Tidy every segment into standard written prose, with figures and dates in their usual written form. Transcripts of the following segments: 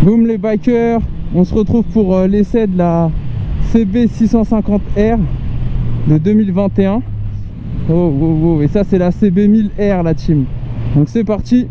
Boum les bikers, on se retrouve pour l'essai de la CB650R de 2021. Oh, oh, oh. Et ça c'est la CB1000R la team. Donc c'est parti.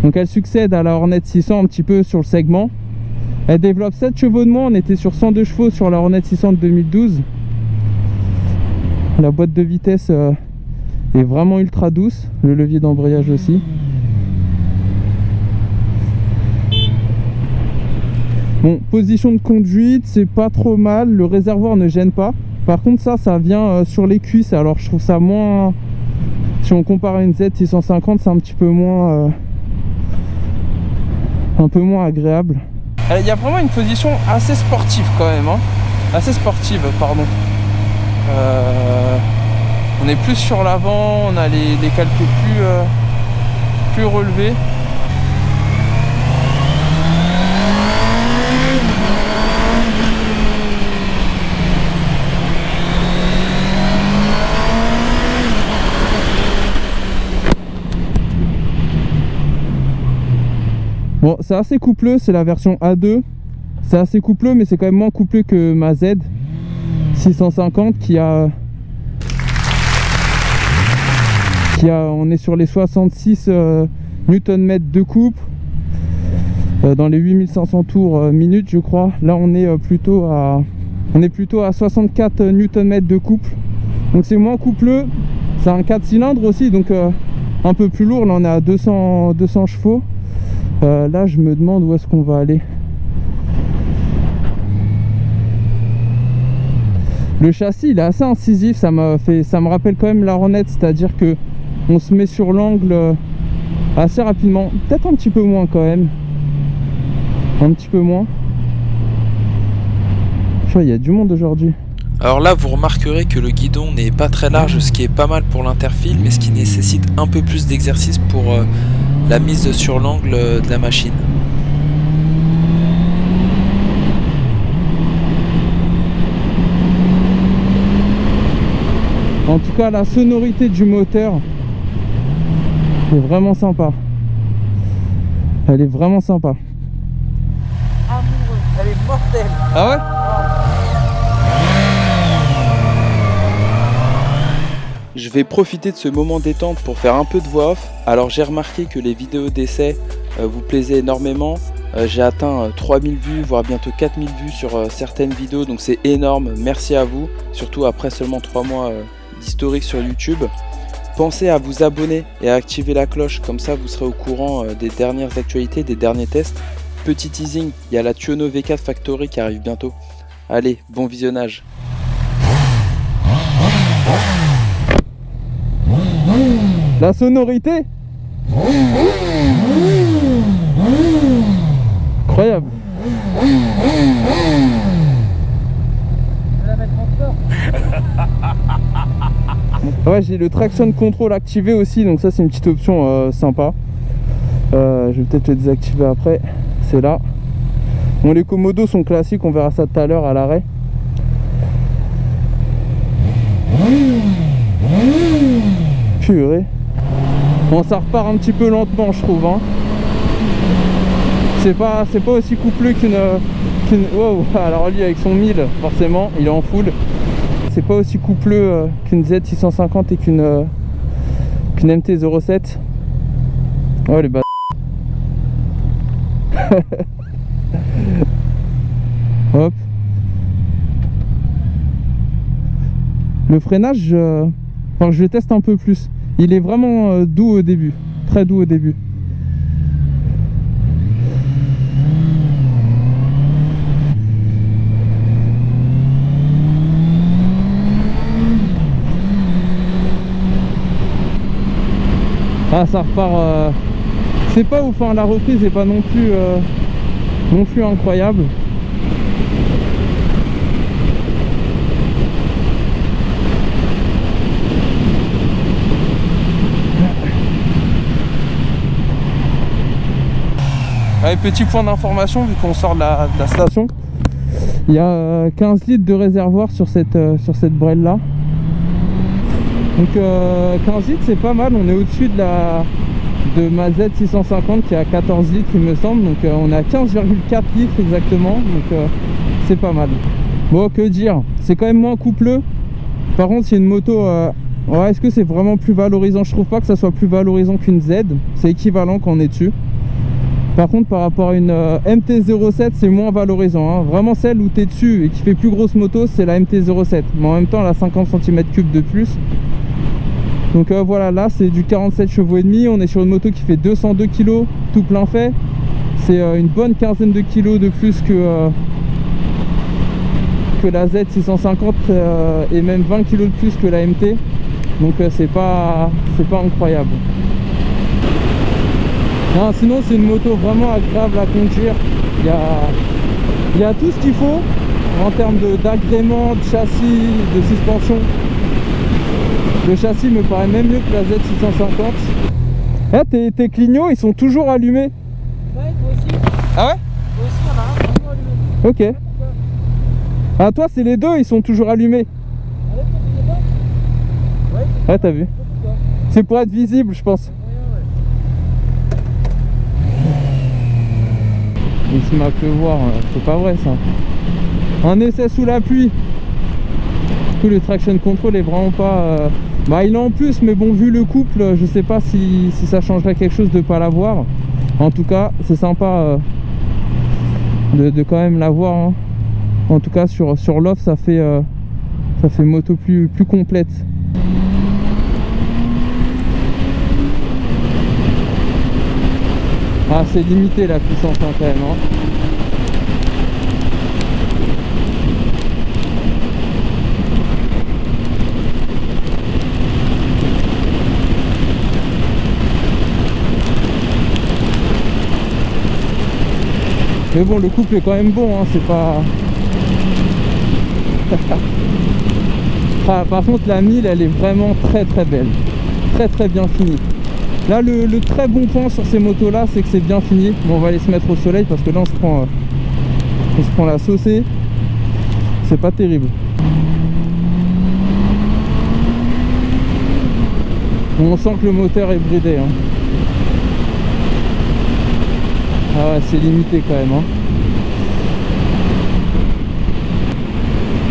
Donc elle succède à la Hornet 600 un petit peu sur le segment. Elle développe 7 chevaux de moins, on était sur 102 chevaux sur la Hornet 600 de 2012. La boîte de vitesse est vraiment ultra douce, le levier d'embrayage aussi. Bon, position de conduite, c'est pas trop mal, le réservoir ne gêne pas. Par contre ça vient sur les cuisses, alors je trouve ça moins... Si on compare à une Z650, c'est un petit peu moins... un peu moins agréable. Il y a vraiment une position assez sportive quand même, hein. Assez sportive, pardon. On est plus sur l'avant, on a les calculs plus relevés. Bon, c'est assez coupleux, c'est la version A2. C'est assez coupleux, mais c'est quand même moins coupleux que ma Z650 on est sur les 66 Nm de couple, dans les 8500 tours minute je crois. Là on est plutôt à 64 Nm de couple. Donc c'est moins coupleux. C'est un 4 cylindres aussi, donc un peu plus lourd. Là on est à 200 chevaux. Là je me demande où est-ce qu'on va aller. Le châssis il est assez incisif, ça me rappelle quand même la Hornet, c'est-à-dire que on se met sur l'angle assez rapidement, peut-être un petit peu moins quand même, un petit peu moins. Il y a du monde aujourd'hui. Alors là vous remarquerez que le guidon n'est pas très large, ce qui est pas mal pour l'interfile, mais ce qui nécessite un peu plus d'exercice pour la mise sur l'angle de la machine. En tout cas la sonorité du moteur est vraiment sympa. Elle est vraiment sympa. Amoureux, elle est mortelle. Ah ouais? Je vais profiter de ce moment détente pour faire un peu de voix off. Alors j'ai remarqué que les vidéos d'essai vous plaisaient énormément. J'ai atteint 3000 vues, voire bientôt 4000 vues sur certaines vidéos, donc c'est énorme, merci à vous, surtout après seulement 3 mois d'historique sur YouTube. Pensez à vous abonner et à activer la cloche, comme ça vous serez au courant des dernières actualités, des derniers tests. Petit teasing, il y a la Tuono V4 Factory qui arrive bientôt. Allez, bon visionnage. La sonorité incroyable. Je vais la mettre en sport. Ouais, j'ai le traction control activé aussi, donc ça c'est une petite option sympa. Je vais peut-être le désactiver après. C'est là. Bon, les commodos sont classiques, on verra ça tout à l'heure à l'arrêt. Purée. Bon, ça repart un petit peu lentement, je trouve, hein. C'est pas aussi coupleux qu'une wow, alors lui avec son 1000 forcément il est en full. C'est pas aussi coupleux qu'une Z650 et qu'une MT-07. Oh les bâtards. Hop. Le freinage, enfin, je le teste un peu plus. Il est vraiment doux au début, très doux au début. Ah, ça repart. C'est pas ouf, hein, la reprise est pas non plus incroyable. Allez, petit point d'information vu qu'on sort de la station. Il y a 15 litres de réservoir sur cette brelle là. Donc 15 litres c'est pas mal, on est au-dessus de ma Z650 qui est à 14 litres il me semble. Donc on est à 15,4 litres exactement, donc c'est pas mal. Bon, que dire, c'est quand même moins coupleux. Par contre c'est une moto, ouais, est-ce que c'est vraiment plus valorisant? Je trouve pas que ça soit plus valorisant qu'une Z, c'est équivalent quand on est dessus. Par contre par rapport à une MT-07 c'est moins valorisant, hein. Vraiment celle où tu es dessus et qui fait plus grosse moto c'est la MT-07, mais en même temps elle a 50 cm3 de plus. Donc voilà, là c'est du 47 chevaux et demi, on est sur une moto qui fait 202 kg tout plein fait. C'est une bonne quinzaine de kilos de plus que la Z650 et même 20 kg de plus que la MT. Donc c'est pas incroyable. Non, sinon c'est une moto vraiment agréable à conduire. Il y a tout ce qu'il faut en termes d'agrément, de châssis, de suspension. Le châssis me paraît même mieux que la Z650. Eh, tes clignots ils sont toujours allumés. Ouais, toi aussi. Ah ouais? Toi aussi, il y en a un toujours allumé. Ok. Ah, toi c'est les deux, ils sont toujours allumés. Ouais, t'as vu. C'est pour être visible je pense. Il se met à pleuvoir, c'est pas vrai ça. Un essai sous la pluie. Du coup le traction control est vraiment pas... Bah il est en plus, mais bon vu le couple, je sais pas si ça changerait quelque chose de pas l'avoir. En tout cas c'est sympa de quand même l'avoir, hein. En tout cas sur l'offre ça fait moto plus complète. Ah c'est limité la puissance hein, quand même hein. Mais bon le couple est quand même bon hein, c'est pas... Ah, par contre la 1000 elle est vraiment très belle, très bien finie. Là le très bon point sur ces motos là c'est que c'est bien fini. Bon on va aller se mettre au soleil parce que là on se prend la saucée. C'est pas terrible. On sent que le moteur est bridé hein. Ah ouais c'est limité quand même hein.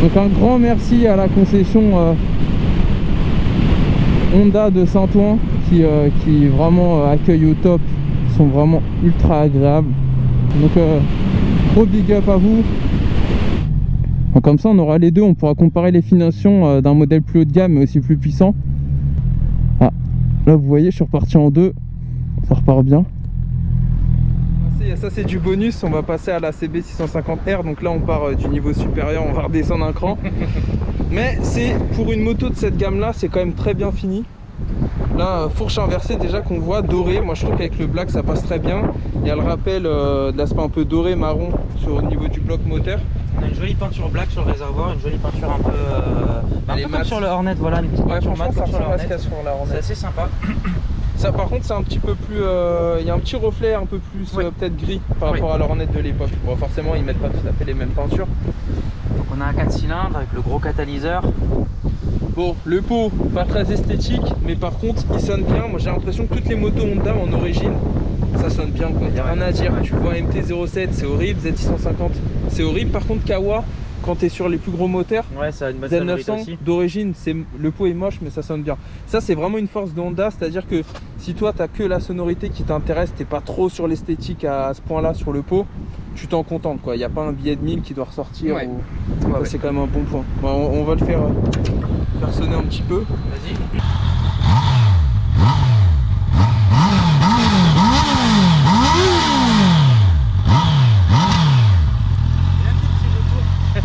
Donc un grand merci à la concession Honda de Saint-Ouen qui vraiment accueille au top. Ils sont vraiment ultra agréables. Donc gros big up à vous. Donc, comme ça on aura les deux, on pourra comparer les finitions d'un modèle plus haut de gamme mais aussi plus puissant. Ah, là vous voyez je suis reparti en deux, ça repart bien. Ça c'est du bonus, on va passer à la CB650R, donc là on part du niveau supérieur, on va redescendre un cran. Mais c'est pour une moto de cette gamme là, c'est quand même très bien fini. Là, fourche inversée déjà qu'on voit, dorée, moi je trouve qu'avec le black ça passe très bien. Il y a le rappel de l'aspect un peu doré, marron au niveau du bloc moteur. On a une jolie peinture black sur le réservoir, une jolie peinture un peu comme sur le Hornet, voilà, une petite peinture mat comme sur le Hornet. C'est assez sympa. Ça par contre c'est un petit peu plus, il y a un petit reflet un peu plus peut-être gris par rapport à l'Hornet de l'époque. Bon forcément ils mettent pas tout à fait les mêmes peintures. Donc on a un 4 cylindres avec le gros catalyseur. Bon le pot pas très esthétique mais par contre il sonne bien. Moi j'ai l'impression que toutes les motos Honda en origine ça sonne bien quoi, il n'y a rien à dire. Tu vois MT-07 c'est horrible, Z650 c'est horrible. Par contre Kawa quand tu es sur les plus gros moteurs, ouais, ça a une bonne sonorité aussi. D'origine, le pot est moche mais ça sonne bien. Ça c'est vraiment une force de Honda, c'est-à-dire que si toi tu as que la sonorité qui t'intéresse, t'es pas trop sur l'esthétique à ce point là sur le pot, tu t'en contentes quoi. Il n'y a pas un billet de 1000 qui doit ressortir. Ouais. Ou... ouais, c'est quand même un bon point. Bon, on va le faire sonner un petit peu. Vas-y.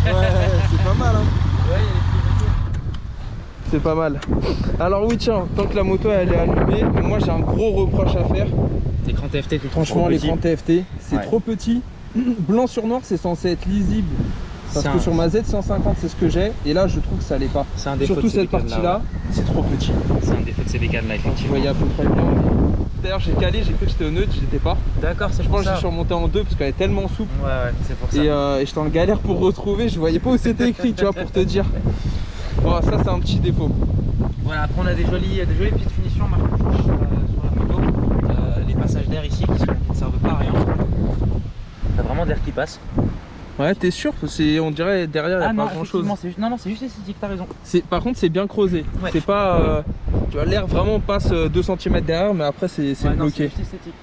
Ouais, c'est pas mal hein. Ouais, il y a les petits retours. C'est pas mal. Alors oui tiens, tant que la moto elle est allumée, moi j'ai un gros reproche à faire. L'écran TFT tout franchement l'écran TFT, c'est trop petit. Blanc sur noir c'est censé être lisible. Parce que sur ma Z150 c'est ce que j'ai. Et là je trouve que ça l'est pas. C'est un défaut. Surtout cette partie là, c'est trop petit. C'est un défaut de ces bécanes là effectivement. Vous voyez à peu près bien. D'ailleurs j'ai calé, j'ai cru que j'étais au neutre, j'étais pas. D'accord, c'est Je pour pense que ça. je suis remonté en 2 parce qu'elle est tellement souple. Ouais, c'est pour ça. Et j'étais en galère pour retrouver, je voyais pas où c'était écrit, tu vois, pour te dire. Bon, ça c'est un petit défaut. Voilà, après on a des jolies petites finitions marquées sur la moto. Les passages d'air ici qui ne servent pas à rien. T'as vraiment d'air qui passe. Ouais, t'es sûr? On dirait derrière il n'y a pas grand chose. Non, c'est juste esthétique, t'as raison. Par contre, c'est bien creusé. Ouais. C'est pas. Tu vois, l'air vraiment passe 2 cm derrière, mais après c'est bloqué. C'est juste esthétique.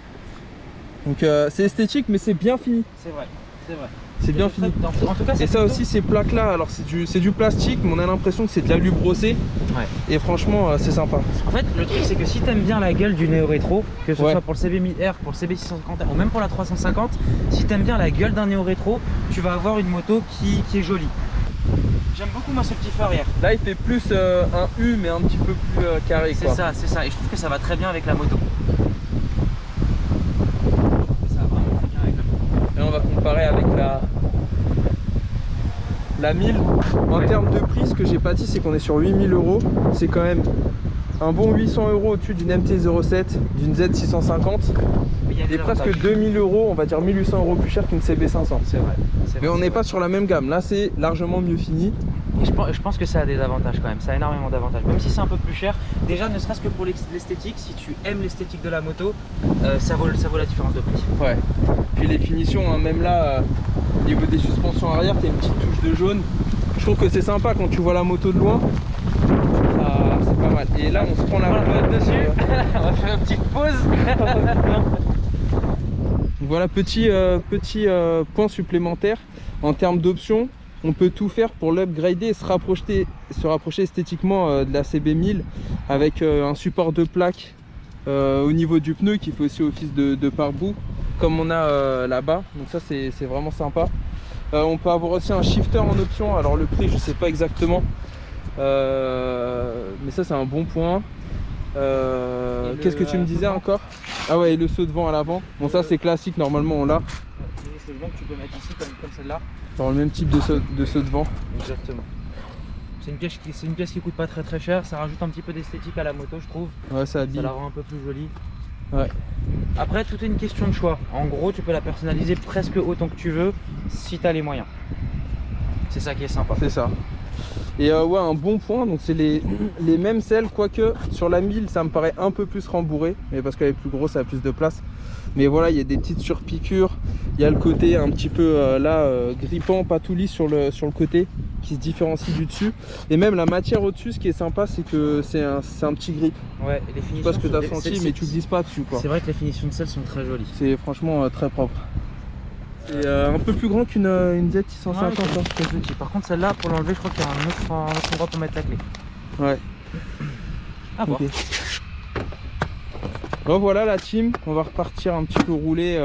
Donc c'est esthétique, mais c'est bien fini. C'est vrai. C'est bien fini. En tout cas, Et ça aussi, ces plaques là, alors c'est du plastique, mais on a l'impression que c'est de l'alu brossé. Ouais. Et franchement, c'est sympa. En fait, le truc c'est que si t'aimes bien la gueule du néo-rétro, que ce Ouais. soit pour le CB1000R, pour le CB650R ou même pour la 350, si t'aimes bien la gueule d'un néo-rétro, tu vas avoir une moto qui est jolie. J'aime beaucoup moi ce petit feu arrière. Là, il fait plus un U, mais un petit peu plus carré. C'est ça. Et je trouve que ça va très bien avec la moto. Ça va vraiment très bien avec la moto. Et on va comparer avec la 1000. En termes de prix, ce que j'ai pas dit, c'est qu'on est sur 8000 €. C'est quand même un bon 800 € au-dessus d'une MT-07, d'une Z650. Et presque 2000 €, on va dire 1800 € plus cher qu'une CB500. C'est vrai. Mais on n'est pas sur la même gamme. Là, c'est largement mieux fini. Et je pense que ça a des avantages quand même, ça a énormément d'avantages. Même si c'est un peu plus cher, déjà ne serait-ce que pour l'esthétique, si tu aimes l'esthétique de la moto, ça vaut la différence de prix. Ouais. Puis les finitions, hein, même là, au niveau des suspensions arrière, t'as une petite touche de jaune. Je trouve que c'est sympa quand tu vois la moto de loin. C'est pas mal. Et là, on se prend la boîte dessus. On va faire une petite pause. Donc voilà, petit point supplémentaire en termes d'options. On peut tout faire pour l'upgrader et se rapprocher esthétiquement de la CB1000 avec un support de plaque au niveau du pneu qui fait aussi office de pare-boue comme on a là-bas. Donc ça c'est vraiment sympa. On peut avoir aussi un shifter en option. Alors le prix je sais pas exactement, mais ça c'est un bon point. Qu'est-ce que tu me disais encore? Ah ouais, et le saut de vent à l'avant. Bon ça c'est classique, normalement on l'a. C'est le vent que tu peux mettre ici comme celle-là. Dans le même type de saut de vent. Exactement. C'est une pièce qui coûte pas très cher, ça rajoute un petit peu d'esthétique à la moto je trouve. Ouais, ça habille. Ça la rend un peu plus jolie. Ouais. Après tout est une question de choix. En gros tu peux la personnaliser presque autant que tu veux si tu as les moyens. C'est ça qui est sympa. C'est ça. Et ouais, un bon point, donc c'est les mêmes selles, quoique sur la 1000 ça me paraît un peu plus rembourré, mais parce qu'elle est plus grosse, elle a plus de place. Mais voilà, il y a des petites surpiqûres, il y a le côté un petit peu grippant, pas tout lisse sur le côté, qui se différencie du dessus. Et même la matière au-dessus, ce qui est sympa, c'est que c'est un petit grip. Ouais, et les finitions. Je sais pas ce que tu as senti, mais tu glisses pas dessus quoi. C'est vrai que les finitions de selle sont très jolies. C'est franchement très propre. C'est un peu plus grand qu'une Z650. Ouais, c'est petit. Par contre celle-là, pour l'enlever, je crois qu'il y a un autre endroit pour mettre la clé. Ouais. À voir. Okay. Bon voilà la team, on va repartir un petit peu rouler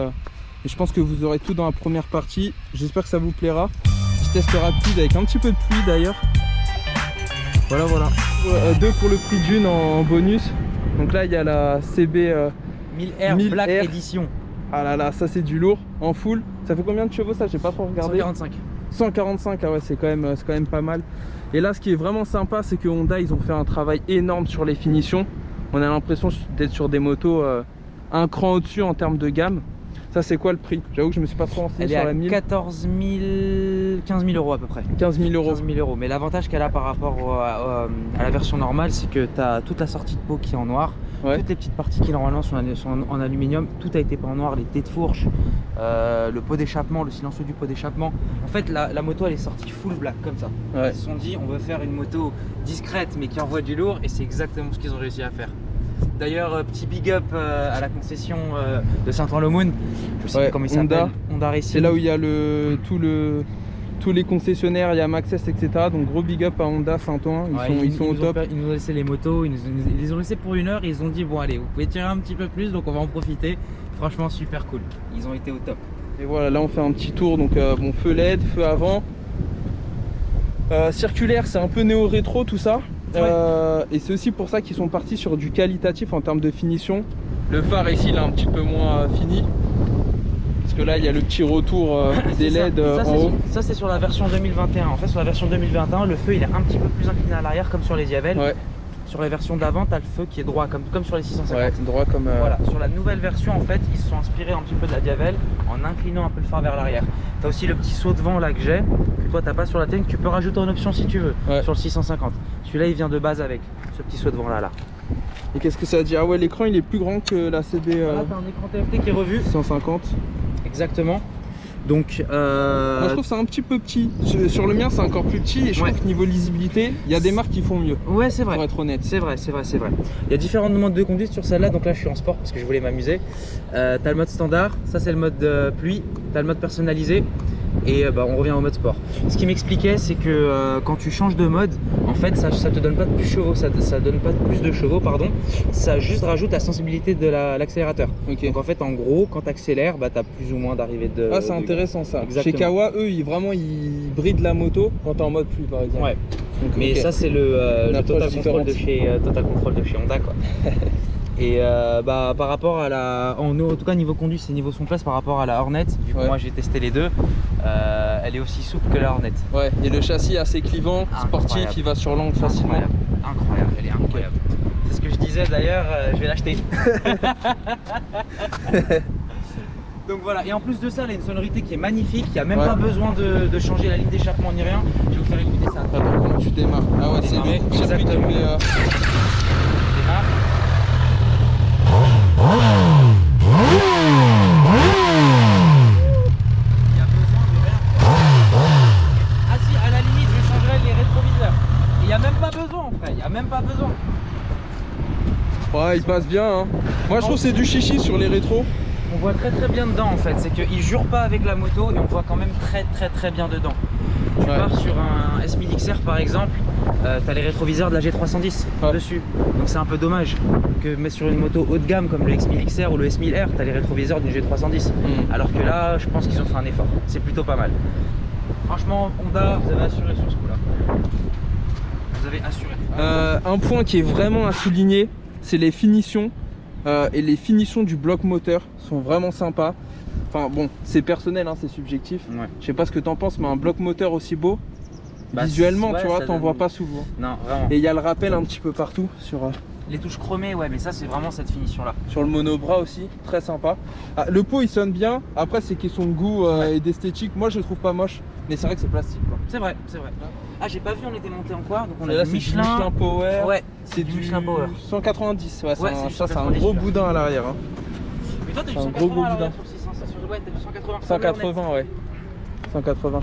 et je pense que vous aurez tout dans la première partie. J'espère que ça vous plaira. Petit test rapide avec un petit peu de pluie d'ailleurs. Voilà. 2 pour le prix d'une en bonus. Donc là il y a la CB 1000R Black Edition. Ah là là, ça c'est du lourd en full. Ça fait combien de chevaux ça? J'ai pas trop regardé. 145. 145, ah ouais, c'est quand même pas mal. Et là ce qui est vraiment sympa, c'est que Honda ils ont fait un travail énorme sur les finitions. On a l'impression d'être sur des motos un cran au-dessus en termes de gamme. Ça c'est quoi le prix? J'avoue que je me suis pas trop renseigné sur la 1000. 14 000, 15 000 euros à peu près. 15 000 euros. 15 000 euros. Mais l'avantage qu'elle a par rapport à la version normale, c'est que tu as toute la sortie de peau qui est en noir. Ouais. Toutes les petites parties qui normalement sont en aluminium, tout a été peint en noir, les têtes de fourche, le pot d'échappement, le silencieux du pot d'échappement. En fait la moto elle est sortie full black comme ça. Ouais. Ils se sont dit on veut faire une moto discrète mais qui envoie du lourd, et c'est exactement ce qu'ils ont réussi à faire. D'ailleurs petit big up à la concession de Saint-Ouen-le-Moon, je sais pas comment il s'appelle, Honda Racing. C'est là où il y a tous les concessionnaires, il y a Maxxis, etc. Donc gros big up à Honda Saint-Ouen, ils sont au top. Ils nous ont laissé les motos, ils les ont laissé pour 1 heure, ils ont dit bon allez vous pouvez tirer un petit peu plus, donc on va en profiter. Franchement super cool, ils ont été au top. Et voilà, là on fait un petit tour, donc bon, feu LED, feu avant. Circulaire, c'est un peu néo-rétro tout ça. Ouais. Et c'est aussi pour ça qu'ils sont partis sur du qualitatif en termes de finition. Le phare ici il est un petit peu moins fini. Parce que là il y a le petit retour des LED en haut. Ça c'est sur la version 2021. En fait sur la version 2021 le feu il est un petit peu plus incliné à l'arrière comme sur les Diavel. Ouais. sur les versions d'avant, tu as le feu qui est droit, comme sur les 650. Ouais, droit comme... Voilà, sur la nouvelle version, en fait, ils se sont inspirés un petit peu de la Diavel en inclinant un peu le phare vers l'arrière. Tu as aussi le petit saut de vent là que j'ai, que toi, tu n'as pas sur la tienne, que tu peux rajouter en option si tu veux, sur le 650. Celui-là, il vient de base avec ce petit saut de vent là. Et qu'est-ce que ça dit? Ah ouais, l'écran il est plus grand que la CD Là, tu as un écran TFT qui est revu. 150. Exactement. Donc, moi je trouve c'est un petit peu petit. Sur le mien c'est encore plus petit et je trouve que niveau lisibilité, il y a des marques qui font mieux. Ouais, c'est vrai. Pour être honnête. C'est vrai. Il y a différents modes de conduite sur celle-là. Donc là, je suis en sport parce que je voulais m'amuser. T'as le mode standard, ça c'est le mode pluie. T'as le mode personnalisé. Et on revient au mode sport. Ce qui m'expliquait, c'est que quand tu changes de mode, en fait, ça te donne pas de plus chevaux, ça donne pas plus de chevaux, pardon. Ça juste rajoute la sensibilité de l'accélérateur. Donc en fait, en gros, quand tu accélères, tu as plus ou moins d'arrivée de. Ah, c'est intéressant ça. Exactement. Chez Kawa, eux, ils brident la moto quand t'es en mode pluie, par exemple. Ouais. Donc, mais ça, c'est le total control de chez Honda, quoi. Et par rapport à la... En tout cas niveau conduite c'est niveau son place par rapport à la Hornet. Vu que moi j'ai testé les deux, elle est aussi souple que la Hornet. Ouais, et le châssis est assez clivant, sportif, il va sur l'angle facilement. Incroyable, elle est incroyable. C'est ce que je disais d'ailleurs, je vais l'acheter. Donc voilà, et en plus de ça, elle a une sonorité qui est magnifique, il n'y a même pas besoin de changer la ligne d'échappement ni rien. Je vais vous faire écouter ça. Attends, comment tu démarres? Ah ouais, c'est lui. Exactement. Qui fait, démarre. Il n'y a même pas besoin en fait, il n'y a même pas besoin. Ouais, il passe bien hein. Moi je trouve que c'est du chichi sur les rétros. On voit très bien dedans en fait, c'est qu'il jure pas avec la moto et on voit quand même très bien dedans. Tu pars sur un S1000 XR par exemple, tu as les rétroviseurs de la G310 dessus. Donc c'est un peu dommage que mais sur une moto haut de gamme comme le X1000 XR ou le S1000R, tu as les rétroviseurs d'une G310. Alors que là, je pense qu'ils ont fait un effort, c'est plutôt pas mal. Franchement, Honda, vous avez assuré sur ce coup-là. Vous avez assuré. Un point qui est vraiment à souligner, c'est les finitions. Et les finitions du bloc moteur sont vraiment sympas. Enfin bon, c'est personnel, hein, c'est subjectif. Je sais pas ce que t'en penses, mais un bloc moteur aussi beau, visuellement, tu vois, t'en vois pas souvent. Non, vraiment. Et il y a le rappel un petit peu partout sur... Les touches chromées, ouais, mais ça c'est vraiment cette finition là. Sur le monobras aussi, très sympa. Le pot il sonne bien, après c'est question de goût et d'esthétique. Moi je le trouve pas moche, mais c'est vrai que c'est plastique quoi. C'est vrai. Ah, j'ai pas vu, on était monté en quoi? Donc on a là, du Michelin Power. Ouais, c'est du Michelin Power. 190, ouais, ça c'est un 190, gros boudin à l'arrière. Hein. Mais toi t'as du 180 gros à boudin. l'arrière sur le 600, ouais, t'as du 180. 180, ouais. 180.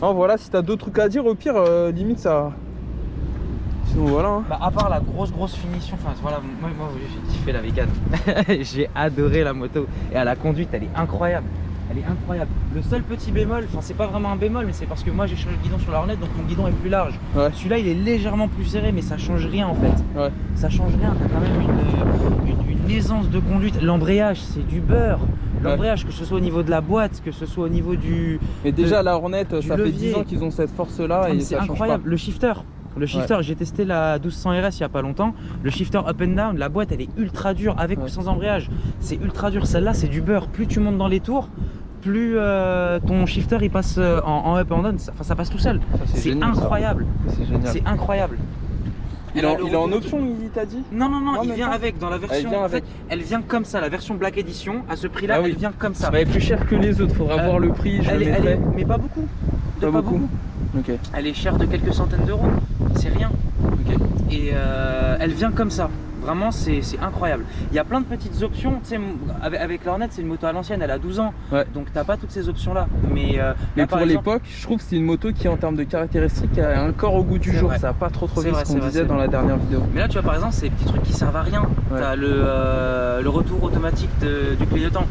Alors voilà, si t'as d'autres trucs à dire, au pire, limite ça. Sinon voilà. Hein. À part la grosse finition, enfin voilà, moi j'ai kiffé la Vegan. J'ai adoré la moto et à la conduite, elle est incroyable. Elle est incroyable. Le seul petit bémol, enfin c'est pas vraiment un bémol, mais c'est parce que moi j'ai changé le guidon sur la Hornet, donc mon guidon est plus large. Celui-là il est légèrement plus serré, mais ça change rien en fait. Ça change rien, t'as quand même une aisance de conduite. L'embrayage c'est du beurre. L'embrayage, que ce soit au niveau de la boîte, que ce soit au niveau du... Mais déjà la Hornet, ça levier. fait 10 ans qu'ils ont cette force là et c'est ça incroyable. change pas. Le shifter, j'ai testé la 1200 RS il y a pas longtemps. Le shifter up and down, la boîte elle est ultra dure avec ou sans embrayage. C'est ultra dur, celle-là c'est du beurre. Plus tu montes dans les tours, plus ton shifter il passe en up and down, ça passe tout seul. C'est incroyable. C'est incroyable. Il est en option, il t'a dit? Non, il vient avec dans la version. En fait, elle vient comme ça, la version Black Edition. À ce prix-là, elle vient comme ça. Elle est plus chère que les autres, faudra voir le prix. Mais pas beaucoup. Pas beaucoup. Elle est chère de quelques centaines d'euros. C'est rien. Et elle vient comme ça. Vraiment, c'est incroyable. Il y a plein de petites options. Tu sais, avec la Hornet, c'est une moto à l'ancienne, elle a 12 ans. Donc, t'as pas toutes ces options-là. Mais pour l'époque, je trouve que c'est une moto qui, en termes de caractéristiques, a un corps au goût du jour. Ça n'a pas trop vite ce qu'on disait dans la dernière vidéo. Mais là, tu vois, par exemple, c'est des petits trucs qui servent à rien. T'as le retour automatique du clignotant.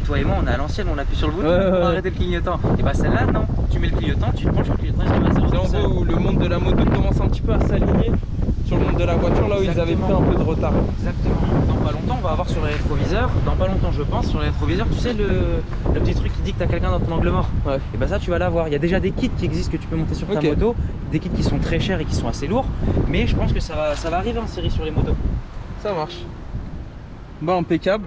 Toi et moi, on est à l'ancienne, on appuie sur le bouton pour arrêter le clignotant. Et celle-là, non. Tu mets le clignotant, tu penches le clignotant, il se met à 0. C'est en gros où le monde de la moto commence un petit peu à s'aligner sur le monde de la voiture, là où ils avaient pris un peu de retard. Exactement. Dans pas longtemps, on va avoir sur les rétroviseurs, dans pas longtemps je pense, sur les rétroviseurs, tu sais le petit truc qui dit que t'as quelqu'un dans ton angle mort. Et ça tu vas l'avoir. Il y a déjà des kits qui existent que tu peux monter sur ta moto, des kits qui sont très chers et qui sont assez lourds, mais je pense que ça va arriver en série sur les motos. Ça marche. Impeccable.